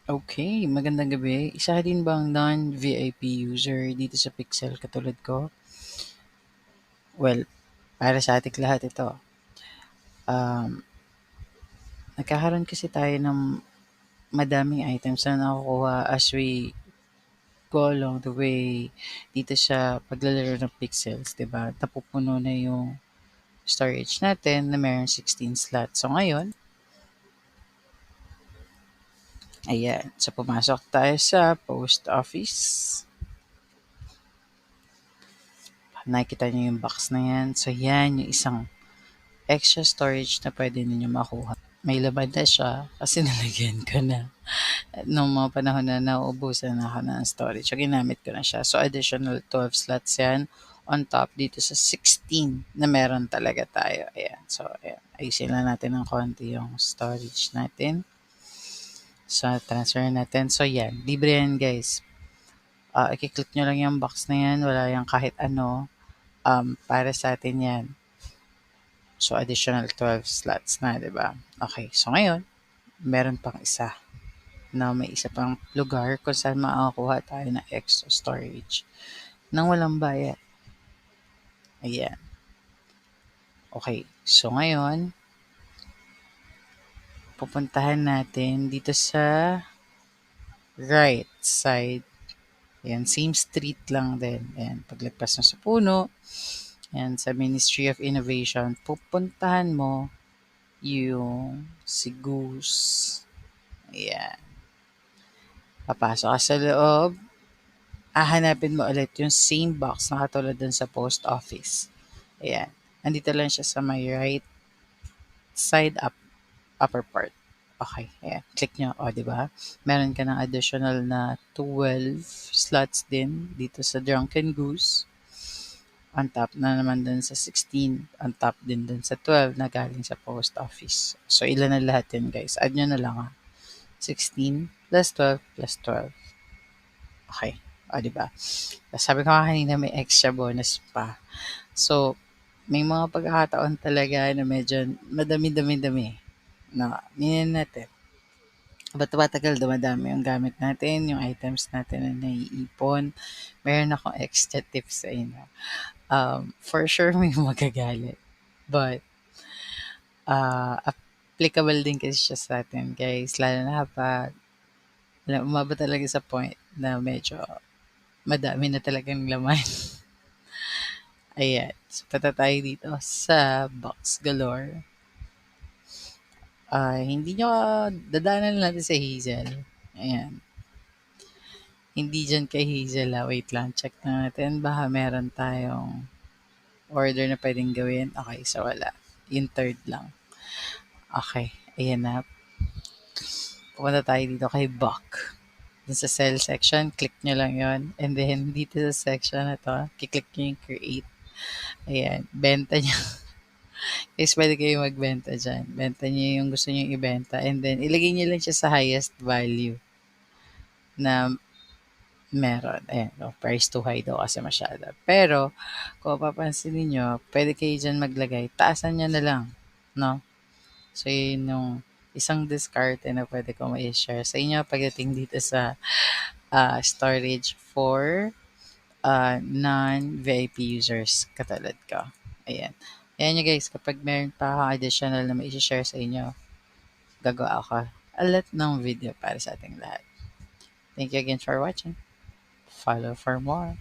Okay, magandang gabi. Isa ka din bang non-VIP user dito sa Pixel katulad ko? Well, para sa ating lahat ito. Um, Nagkakaroon kasi tayo ng madaming items na nakukuha as we go along the way dito sa paglalaro ng Pixels, 'di ba? Napupuno na yung storage natin na mayroong 16 slots. So ngayon, ayan. So pumasok tayo sa post office. Nakikita niyo yung box na yan. So yan yung isang extra storage na pwede ninyo makuha. May laman na siya kasi nalagyan ko na nung mga panahon na nauubusan na ako ng storage. So, ginamit ko na siya. So, additional 12 slots yan on top dito sa 16 na meron talaga tayo. Ayan. So, ayan. Ayusin lang natin ng konti yung storage natin. So, transfer natin. So, yan. Libre yan, guys. I-click nyo lang yung box na yan. Wala yung kahit ano. Para sa atin yan. So, additional 12 slots na, di ba? Okay. So, ngayon, meron pang isa na may isa pang lugar kung saan makakakuha tayo ng extra storage nang walang bayad. Ayan. Okay. So, ngayon, pupuntahan natin dito sa right side. Ayan, same street lang din. Ayan, paglagpas mo sa puno, ayan, sa Ministry of Innovation, pupuntahan mo yung si Goose. Ayan. Papasok ka sa loob, hahanapin mo ulit yung same box na katulad dun sa post office. Ayan. Nandito lang siya sa my right side upper part. Okay, ayan. Click nyo. O, di ba? Meron ka ng additional na 12 slots din dito sa Drunken Goose. On top na naman dun sa 16. On top din dun sa 12 na galing sa post office. So, ilan na lahat yun, guys? Add nyo na lang, ha? 16 plus 12 plus 12. Okay. O, di ba? Sabi ko nga kanina may extra bonus pa. So, may mga pagkakataon talaga na medyo madami-dami-dami na minin natin. Ba't tumatagal dumadami yung gamit natin, yung items natin na naiipon. Meron akong extra tips sa inyo. For sure may magagalit. But, applicable din kasi siya sa atin, guys. Lalo na kapag umabot talaga sa point na medyo madami na talagang laman. Ayan. So, punta tayo dito sa Box Galore. Hindi nyo dadaanan natin sa Hazel. Ayan. Hindi dyan kay Hazel, wait lang, check na natin. Baka meron tayong order na pwedeng gawin. Okay, so wala. Yung third lang. Okay, ayan na. Pupunta tayo dito kay Buck. Dun sa sell section, click nyo lang yon. And then, dito sa section na to, kiklik nyo yung create. Ayan, benta nyo. Guys, pwede kayo magbenta dyan. Benta nyo yung gusto nyo ibenta. And then, ilagay nyo lang siya sa highest value na meron. Ayan, no, price too high daw kasi masyado. Pero, kung papansin niyo, pwede kayo dyan maglagay. Taasan nyo na lang. No? So, yun yung isang discard na pwede ko ma-share sa inyo pagdating dito sa storage for non-VIP users katulad ko. Ayan. Ayan nyo guys, kapag meron pa akong additional na ma-share sa inyo, gagawa ako alat ng video para sa ating lahat. Thank you again for watching. Follow for more.